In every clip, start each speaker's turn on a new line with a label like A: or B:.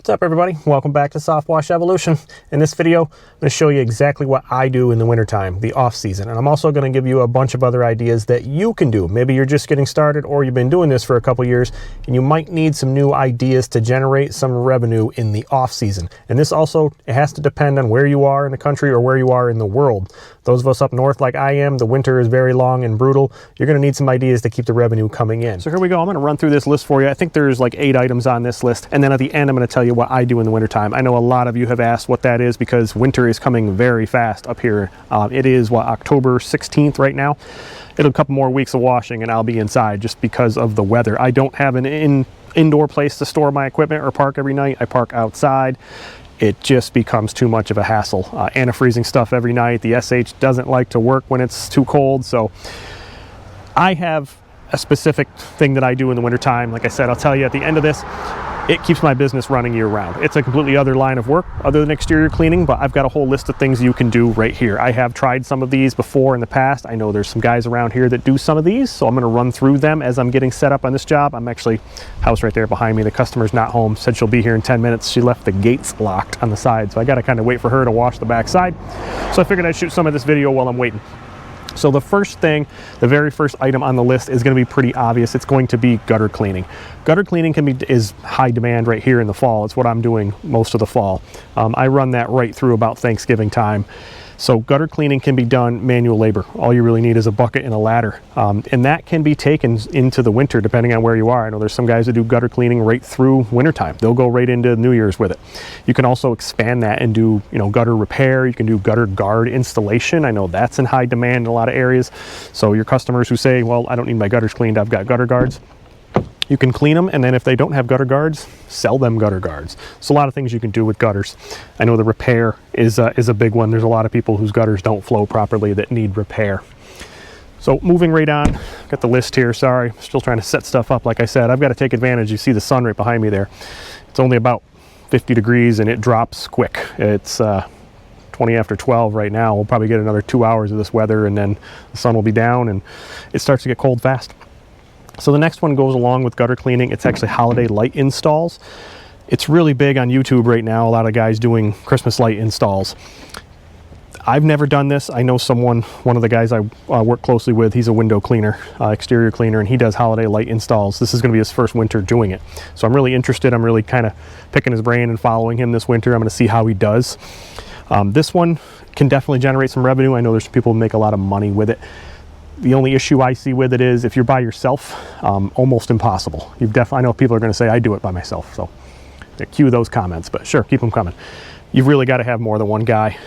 A: What's up, everybody? Welcome back to Soft Wash Evolution. In this video, I'm going to show you exactly what I do in the wintertime, the off season. And I'm also going to give you a bunch of other ideas that you can do. Maybe you're just getting started or you've been doing this for a couple years and you might need some new ideas to generate some revenue in the off season. And this also, it has to depend on where you are in the country or where you are in the world. Those of us up north like I am, the winter is very long and brutal. You're going to need some ideas to keep the revenue coming in. So here we go. I'm going to run through this list for you. I think there's like 8 items on this list. And then at the end, I'm going to tell you what I do in the wintertime. I know a lot of you have asked what that is because winter is coming very fast up here. It is, October 16th right now. It'll a couple more weeks of washing and I'll be inside just because of the weather. I don't have an indoor place to store my equipment or park every night. I park outside. It just becomes too much of a hassle. Antifreezing stuff every night. The SH doesn't like to work when it's too cold. So I have a specific thing that I do in the wintertime. Like I said, I'll tell you at the end of this. It keeps my business running year round. It's a completely other line of work other than exterior cleaning, but I've got a whole list of things you can do right here. I have tried some of these before in the past. I know there's some guys around here that do some of these, so I'm gonna run through them as I'm getting set up on this job. I'm actually, house right there behind me, the customer's not home, said she'll be here in 10 minutes. She left the gates locked on the side, so I gotta kind of wait for her to wash the back side. So I figured I'd shoot some of this video while I'm waiting. So the first thing, the very first item on the list is going to be pretty obvious. It's going to be gutter cleaning. Gutter cleaning is high demand right here in the fall. It's what I'm doing most of the fall. I run that right through about Thanksgiving time. So gutter cleaning can be done manual labor. All you really need is a bucket and a ladder. And that can be taken into the winter depending on where you are. I know there's some guys that do gutter cleaning right through wintertime. They'll go right into New Year's with it. You can also expand that and do, gutter repair. You can do gutter guard installation. I know that's in high demand in a lot of areas. So your customers who say, well, I don't need my gutters cleaned, I've got gutter guards. You can clean them, and then if they don't have gutter guards, sell them gutter guards. So a lot of things you can do with gutters. I know the repair is a big one. There's a lot of people whose gutters don't flow properly that need repair. So moving right on, got the list here, sorry. Still trying to set stuff up. Like I said, I've got to take advantage. You see the sun right behind me there. It's only about 50 degrees and it drops quick. It's 20 after 12 right now. We'll probably get another 2 hours of this weather and then the sun will be down and it starts to get cold fast. So the next one goes along with gutter cleaning. It's actually holiday light installs. It's really big on YouTube right now. A lot of guys doing Christmas light installs. I've never done this. I know one of the guys I work closely with, he's a window cleaner, exterior cleaner, and he does holiday light installs. This is going to be his first winter doing it. So I'm really interested. I'm really kind of picking his brain and following him this winter. I'm going to see how he does. This one can definitely generate some revenue. I know there's people who make a lot of money with it. The only issue I see with it is if you're by yourself, almost impossible. I know people are going to say I do it by myself, so cue those comments, but sure, keep them coming. You've really got to have more than one guy,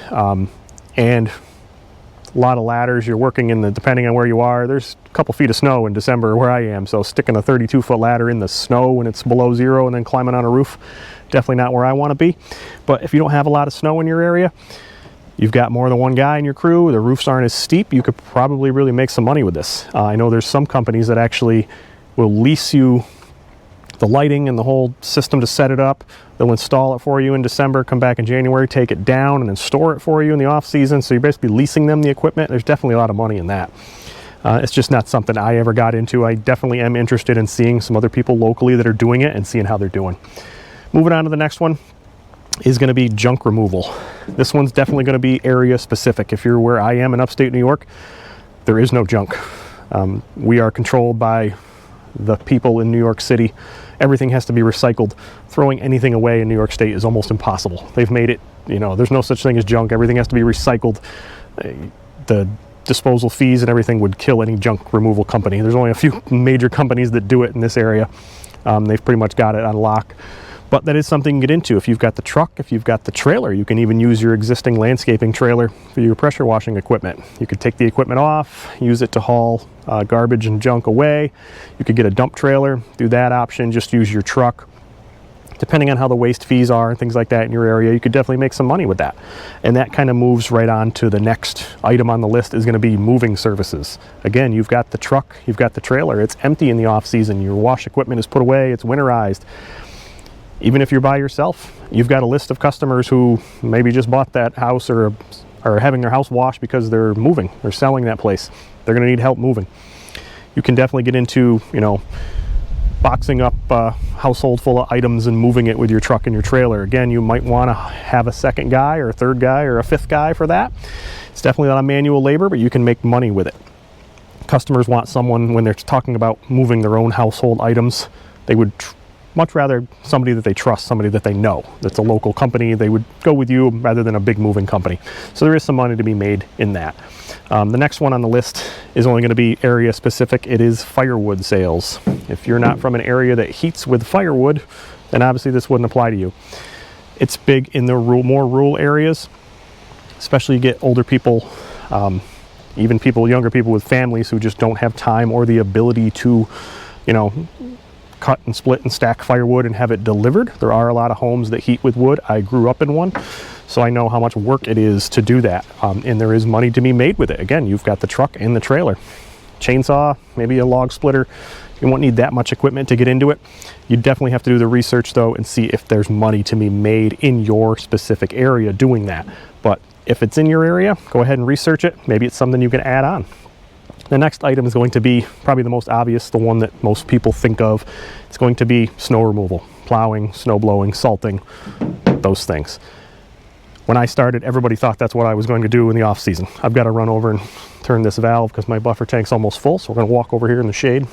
A: and a lot of ladders. You're working depending on where you are, there's a couple feet of snow in December where I am, so sticking a 32-foot ladder in the snow when it's below zero and then climbing on a roof, definitely not where I want to be. But if you don't have a lot of snow in your area, you've got more than one guy in your crew, the roofs aren't as steep, you could probably really make some money with this. I know there's some companies that actually will lease you the lighting and the whole system to set it up. They'll install it for you in December, come back in January, take it down, and then store it for you in the off season. So you're basically leasing them the equipment. There's definitely a lot of money in that. It's just not something I ever got into. I definitely am interested in seeing some other people locally that are doing it and seeing how they're doing. Moving on to the next one is going to be junk removal. This one's definitely going to be area specific. If you're where I am in upstate New York, there is no junk. We are controlled by the people in New York City. Everything has to be recycled. Throwing anything away in New York State is almost impossible. They've made it, there's no such thing as junk. Everything has to be recycled. The disposal fees and everything would kill any junk removal company. There's only a few major companies that do it in this area. They've pretty much got it on lock. But that is something you can get into. If you've got the truck, if you've got the trailer, you can even use your existing landscaping trailer for your pressure washing equipment. You could take the equipment off, use it to haul garbage and junk away. You could get a dump trailer, do that option, just use your truck. Depending on how the waste fees are and things like that in your area, you could definitely make some money with that. And that kind of moves right on to the next item on the list is going to be moving services. Again, you've got the truck, you've got the trailer, it's empty in the off season, your wash equipment is put away, it's winterized. Even if you're by yourself, you've got a list of customers who maybe just bought that house or are having their house washed because they're moving, they're selling that place. They're going to need help moving. You can definitely get into, boxing up a household full of items and moving it with your truck and your trailer. Again, you might want to have a second guy or a third guy or a fifth guy for that. It's definitely not a manual labor, but you can make money with it. Customers want someone, when they're talking about moving their own household items, they would much rather somebody that they trust, somebody that they know, that's a local company. They would go with you rather than a big moving company. So there is some money to be made in that. The next one on the list is only going to be area specific. It is firewood sales. If you're not from an area that heats with firewood, then obviously this wouldn't apply to you. It's big in the more rural areas, especially you get older people, even younger people with families who just don't have time or the ability to, cut and split and stack firewood and have it delivered. There are a lot of homes that heat with wood. I grew up in one, so I know how much work it is to do that. And there is money to be made with it. Again, you've got the truck and the trailer. Chainsaw, maybe a log splitter. You won't need that much equipment to get into it. You definitely have to do the research though and see if there's money to be made in your specific area doing that. But if it's in your area, go ahead and research it. Maybe it's something you can add on. The next item is going to be probably the most obvious, the one that most people think of. It's going to be snow removal, plowing, snow blowing, salting, those things. When I started, everybody thought that's what I was going to do in the off season. I've got to run over and turn this valve because my buffer tank's almost full, so we're going to walk over here in the shade.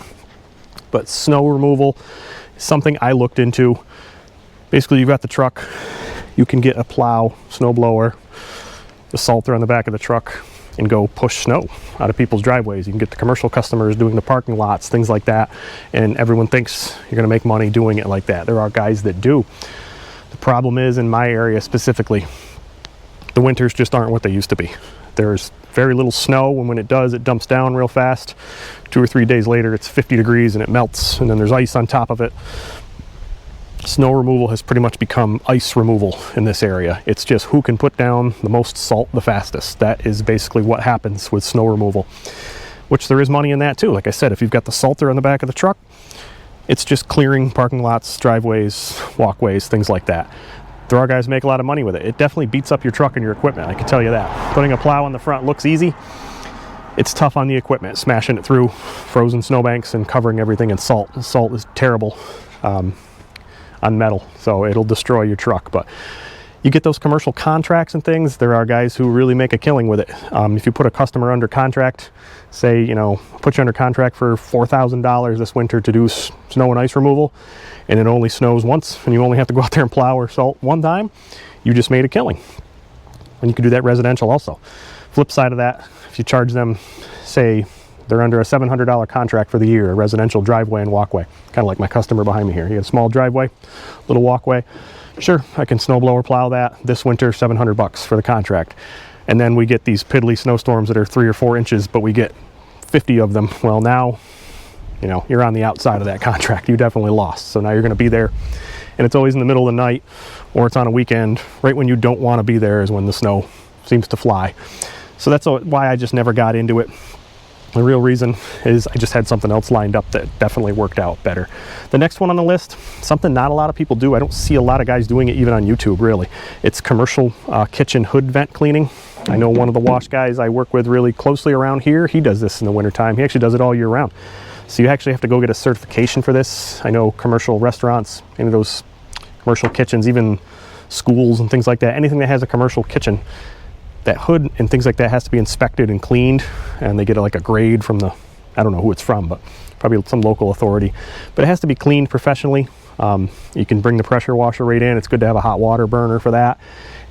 A: But snow removal is something I looked into. Basically, you've got the truck, you can get a plow, snow blower, the salter on the back of the truck, and go push snow out of people's driveways. You can get the commercial customers doing the parking lots, things like that, and everyone thinks you're going to make money doing it like that. There are guys that do. The problem is, in my area specifically, the winters just aren't what they used to be. There's very little snow, and when it does, it dumps down real fast. 2 or 3 days later, it's 50 degrees and it melts, and then there's ice on top of it. Snow removal has pretty much become ice removal in this area. It's just who can put down the most salt the fastest. That is basically what happens with snow removal, which there is money in that too. Like I said, if you've got the salter on the back of the truck, it's just clearing parking lots, driveways, walkways, things like that. There are guys who make a lot of money with it. It definitely beats up your truck and your equipment, I can tell you that. Putting a plow on the front looks easy. It's tough on the equipment, smashing it through frozen snowbanks and covering everything in salt. Salt is terrible on metal, so it'll destroy your truck. But you get those commercial contracts and things, there are guys who really make a killing with it. If you put a customer under contract, say, put you under contract for $4,000 this winter to do snow and ice removal, and it only snows once, and you only have to go out there and plow or salt one time, you just made a killing. And you can do that residential also. Flip side of that, if you charge them, say, they're under a $700 contract for the year, a residential driveway and walkway. Kind of like my customer behind me here. He got a small driveway, little walkway. Sure, I can snowblower plow that this winter, $700 for the contract. And then we get these piddly snowstorms that are 3 or 4 inches, but we get 50 of them. Well, now, you're on the outside of that contract. You definitely lost. So now you're going to be there, and it's always in the middle of the night, or it's on a weekend. Right when you don't want to be there is when the snow seems to fly. So that's why I just never got into it. The real reason is I just had something else lined up that definitely worked out better. The next one on the list, something not a lot of people do. I don't see a lot of guys doing it even on YouTube, really. It's commercial kitchen hood vent cleaning. I know one of the wash guys I work with really closely around here, he does this in the wintertime. He actually does it all year round. So you actually have to go get a certification for this. I know commercial restaurants, any of those commercial kitchens, even schools and things like that, anything that has a commercial kitchen, that hood and things like that has to be inspected and cleaned, and they get like a grade from I don't know who it's from, but probably some local authority. But it has to be cleaned professionally. You can bring the pressure washer right in. It's good to have a hot water burner for that.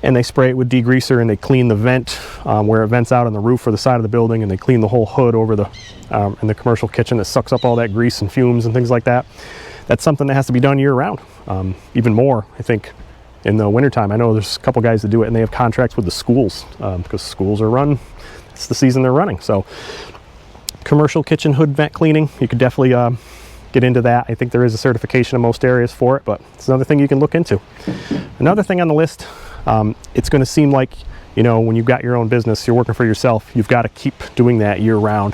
A: And they spray it with degreaser, and they clean the vent where it vents out on the roof or the side of the building, and they clean the whole hood over in the commercial kitchen that sucks up all that grease and fumes and things like that. That's something that has to be done year round. Even more, I think, in the wintertime. I know there's a couple guys that do it, and they have contracts with the schools because schools are run. It's the season they're running. So commercial kitchen hood vent cleaning, you could definitely get into that. I think there is a certification in most areas for it, but it's another thing you can look into. Another thing on the list, it's going to seem like, when you've got your own business, you're working for yourself, you've got to keep doing that year round.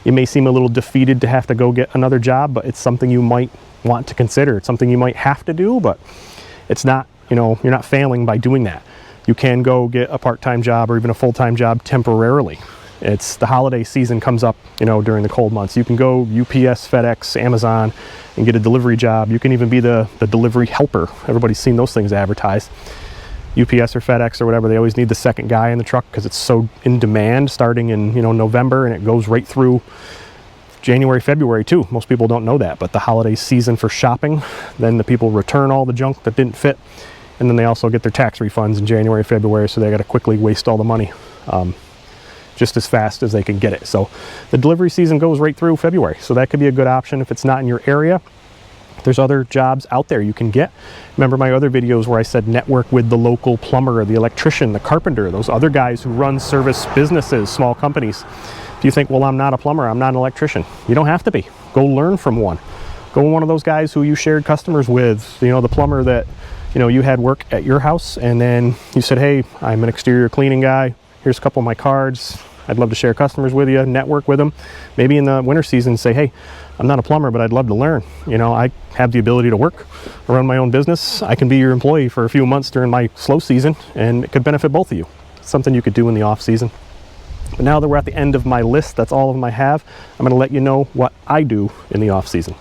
A: It may seem a little defeated to have to go get another job, but it's something you might want to consider. It's something you might have to do, but it's not, you're not failing by doing that. You can go get a part-time job or even a full-time job temporarily. It's the holiday season comes up, you know, during the cold months. You can go UPS, FedEx, Amazon and get a delivery job. You can even be the delivery helper. Everybody's seen those things advertised. UPS or FedEx or whatever, they always need the second guy in the truck because it's so in demand starting in, you know, November, and it goes right through January, February too. Most people don't know that, but the holiday season for shopping, then the people return all the junk that didn't fit, and then they also get their tax refunds in January, February, so they got to quickly waste all the money just as fast as they can get it. So the delivery season goes right through February, so that could be a good option if it's not in your area. There's other jobs out there you can get. Remember my other videos where I said network with the local plumber, the electrician, the carpenter, those other guys who run service businesses, small companies. If you think, well, I'm not a plumber, I'm not an electrician, you don't have to be. Go learn from one. Go one of those guys who you shared customers with, you know, the plumber that, you know, you had work at your house, and then you said, hey, I'm an exterior cleaning guy, here's a couple of my cards, I'd love to share customers with you, network with them. Maybe in the winter season say, hey, I'm not a plumber, but I'd love to learn. You know, I have the ability to work, run my own business. I can be your employee for a few months during my slow season, and it could benefit both of you. It's something you could do in the off season. But now that we're at the end of my list, that's all of them I have, I'm going to let you know what I do in the off season.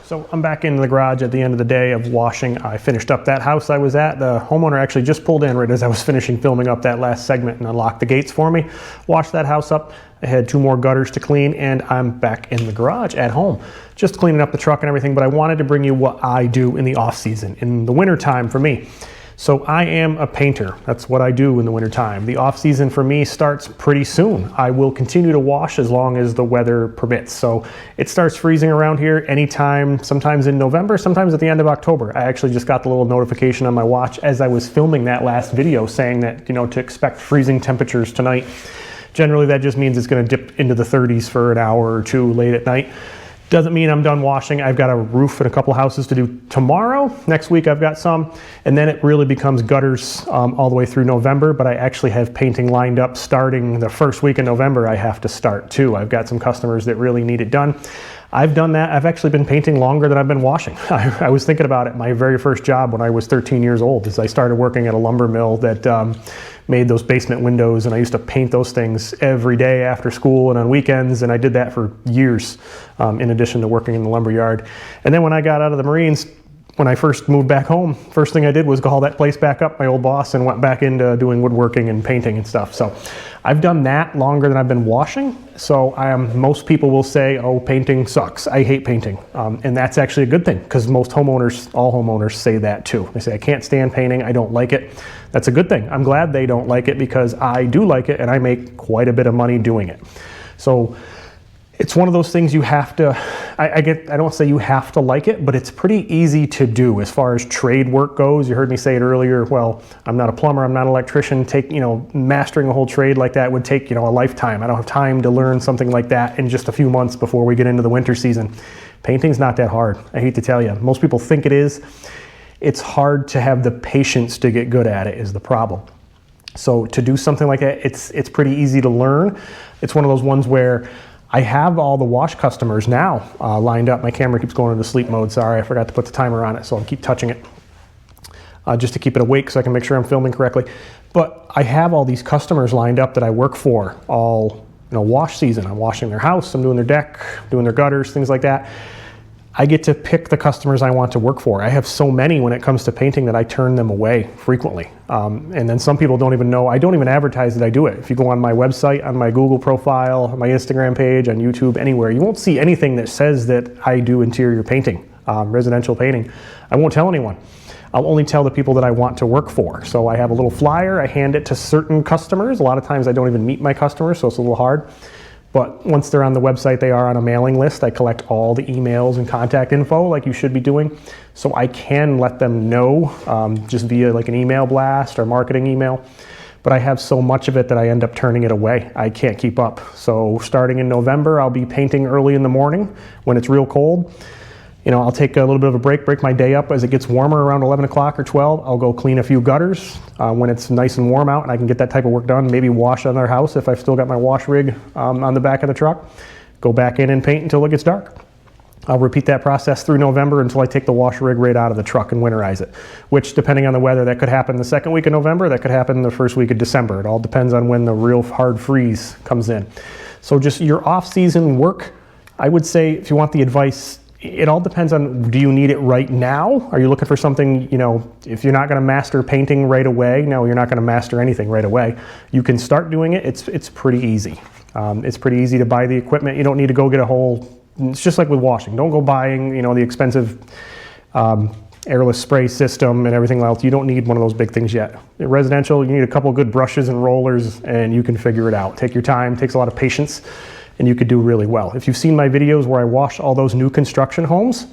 A: So I'm back in the garage at the end of the day of washing. I finished up that house I was at. The homeowner actually just pulled in right as I was finishing filming up that last segment and unlocked the gates for me. Washed that house up. I had 2 more gutters to clean, and I'm back in the garage at home, just cleaning up the truck and everything. But I wanted to bring you what I do in the off season, in the winter time for me. So I am a painter. That's what I do in the winter time. The off season for me starts pretty soon. I will continue to wash as long as the weather permits. So it starts freezing around here anytime, sometimes in November, sometimes at the end of October. I actually just got the little notification on my watch as I was filming that last video saying that, you know, to expect freezing temperatures tonight. Generally that just means it's going to dip into the 30s for an hour or two late at night. Doesn't mean I'm done washing. I've got a roof and a couple houses to do tomorrow. Next week I've got some, and then it really becomes gutters all the way through November, but I actually have painting lined up starting the first week in November. I have to start too. I've got some customers that really need it done. I've done that. I've actually been painting longer than I've been washing. I was thinking about it. My very first job when I was 13 years old is I started working at a lumber mill that made those basement windows, and I used to paint those things every day after school and on weekends, and I did that for years in addition to working in the lumber yard. And then when I got out of the Marines, when I first moved back home, first thing I did was call that place back up, my old boss, and went back into doing woodworking and painting and stuff. So I've done that longer than I've been washing. So most people will say, oh, painting sucks. I hate painting. And that's actually a good thing, because most homeowners, all homeowners say that too. They say, I can't stand painting. I don't like it. That's a good thing. I'm glad they don't like it, because I do like it and I make quite a bit of money doing it. So it's one of those things you have to, I don't say you have to like it, but it's pretty easy to do as far as trade work goes. You heard me say it earlier, well, I'm not a plumber, I'm not an electrician. Mastering a whole trade like that would take, a lifetime. I don't have time to learn something like that in just a few months before we get into the winter season. Painting's not that hard, I hate to tell you. Most people think it is. It's hard to have the patience to get good at it is the problem. So to do something like that, it's pretty easy to learn. It's one of those ones where I have all the wash customers now lined up. My camera keeps going into sleep mode. Sorry, I forgot to put the timer on it, so I'll keep touching it just to keep it awake so I can make sure I'm filming correctly. But I have all these customers lined up that I work for all wash season. I'm washing their house, I'm doing their deck, doing their gutters, things like that. I get to pick the customers I want to work for. I have so many when it comes to painting that I turn them away frequently. And then some people don't even know, I don't even advertise that I do it. If you go on my website, on my Google profile, my Instagram page, on YouTube, anywhere, you won't see anything that says that I do interior painting, residential painting. I won't tell anyone. I'll only tell the people that I want to work for. So I have a little flyer, I hand it to certain customers. A lot of times I don't even meet my customers, so it's a little hard. But once they're on the website, they are on a mailing list. I collect all the emails and contact info like you should be doing. So I can let them know just via like an email blast or marketing email. But I have so much of it that I end up turning it away. I can't keep up. So starting in November, I'll be painting early in the morning when it's real cold. I'll take a little bit of a break my day up as it gets warmer around 11 o'clock or 12. I'll go clean a few gutters when it's nice and warm out and I can get that type of work done. Maybe wash on their house if I've still got my wash rig on the back of the truck. Go back in and paint until it gets dark. I'll repeat that process through November until I take the washer rig right out of the truck and winterize it, which, depending on the weather, that could happen the second week of November, that could happen the first week of December. It all depends on when the real hard freeze comes in. So just your off-season work, I would say, if you want the advice, it all depends on, do you need it right now? Are you looking for something, you know, if you're not going to master painting right away, no, you're not going to master anything right away. You can start doing it. It's pretty easy. It's pretty easy to buy the equipment. You don't need to go get a whole, it's just like with washing. Don't go buying, you know, the expensive airless spray system and everything else. You don't need one of those big things yet. In residential, you need a couple of good brushes and rollers, and you can figure it out. Take your time, it takes a lot of patience, and you could do really well. If you've seen my videos where I wash all those new construction homes,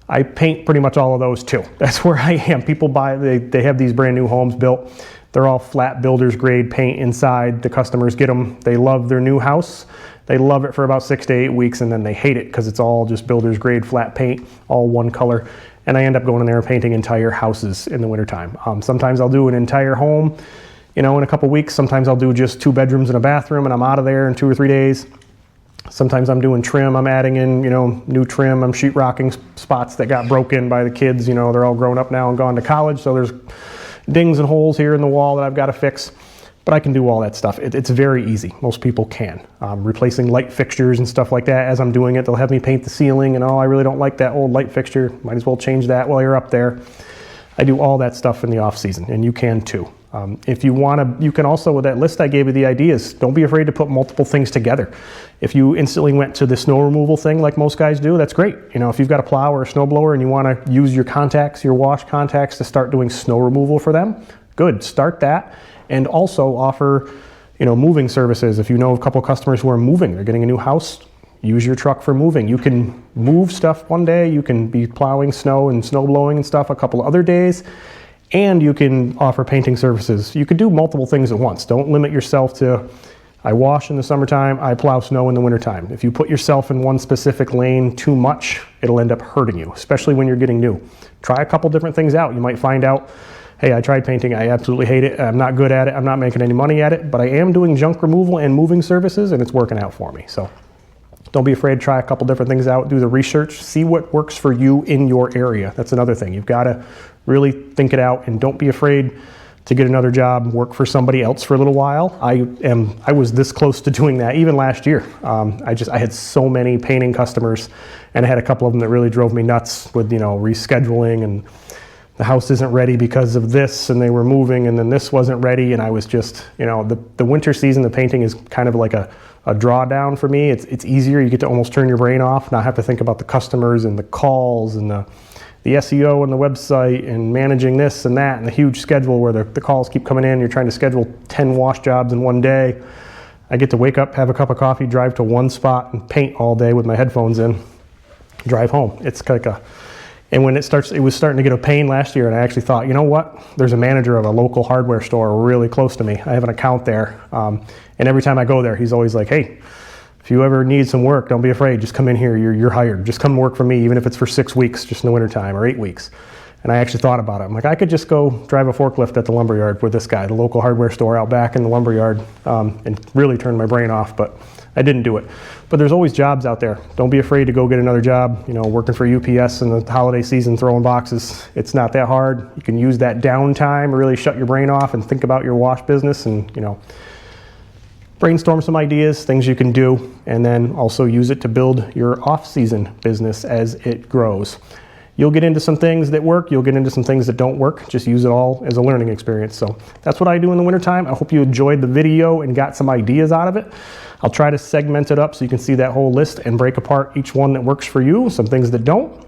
A: I paint pretty much all of those too. That's where I am. People buy, they have these brand new homes built. They're all flat builder's grade paint inside. The customers get them. They love their new house. They love it for about 6 to 8 weeks, and then they hate it because it's all just builder's grade flat paint, all one color. And I end up going in there and painting entire houses in the wintertime. Sometimes I'll do an entire home, you know, in a couple weeks. Sometimes I'll do just 2 bedrooms and a bathroom, and I'm out of there in 2 or 3 days. Sometimes I'm doing trim. I'm adding in, you know, new trim. I'm sheetrocking spots that got broken by the kids. You know, they're all grown up now and gone to college, so there's dings and holes here in the wall that I've got to fix. But I can do all that stuff. It's very easy. Most people can. Replacing light fixtures and stuff like that. As I'm doing it, they'll have me paint the ceiling, and oh, I really don't like that old light fixture. Might as well change that while you're up there. I do all that stuff in the off season, and you can too. If you want to, you can also, with that list I gave you the ideas, don't be afraid to put multiple things together. If you instantly went to the snow removal thing like most guys do, that's great. You know, if you've got a plow or a snow blower and you want to use your contacts, your wash contacts to start doing snow removal for them, good, start that. And also offer, you know, moving services. If you know a couple of customers who are moving, they're getting a new house, use your truck for moving. You can move stuff one day, you can be plowing snow and snow blowing and stuff a couple of other days, and you can offer painting services. You could do multiple things at once. Don't limit yourself to, I wash in the summertime, I plow snow in the wintertime. If you put yourself in one specific lane too much, it'll end up hurting you, especially when you're getting new. Try a couple different things out. You might find out, hey, I tried painting, I absolutely hate it, I'm not good at it, I'm not making any money at it, but I am doing junk removal and moving services, and it's working out for me. So don't be afraid to try a couple different things out, do the research, see what works for you in your area. That's another thing. You've got to really think it out, and don't be afraid to get another job, work for somebody else for a little while. I was this close to doing that even last year. I had so many painting customers, and I had a couple of them that really drove me nuts with, you know, rescheduling, and the house isn't ready because of this, and they were moving, and then this wasn't ready, and I was just, you know, the winter season, the painting is kind of like a drawdown for me. It's easier. You get to almost turn your brain off, not have to think about the customers and the calls and the SEO and the website and managing this and that and the huge schedule where the calls keep coming in. You're trying to schedule 10 wash jobs in one day. I get to wake up, have a cup of coffee, drive to one spot and paint all day with my headphones in, drive home. It's like and when it was starting to get a pain last year, and I actually thought, you know what? There's a manager of a local hardware store really close to me. I have an account there. And every time I go there, he's always like, hey, if you ever need some work, don't be afraid. Just come in here. You're hired. Just come work for me, even if it's for 6 weeks, just in the wintertime, or 8 weeks. And I actually thought about it. I'm like, I could just go drive a forklift at the lumberyard with this guy, the local hardware store out back in the lumberyard, and really turn my brain off, but I didn't do it. But there's always jobs out there. Don't be afraid to go get another job. You know, working for UPS in the holiday season, throwing boxes, it's not that hard. You can use that downtime, really shut your brain off and think about your wash business, and, you know, brainstorm some ideas, things you can do, and then also use it to build your off-season business as it grows. You'll get into some things that work, you'll get into some things that don't work. Just use it all as a learning experience. So that's what I do in the wintertime. I hope you enjoyed the video and got some ideas out of it. I'll try to segment it up so you can see that whole list and break apart each one that works for you, some things that don't.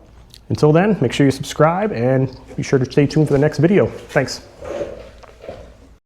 A: Until then, make sure you subscribe and be sure to stay tuned for the next video. Thanks.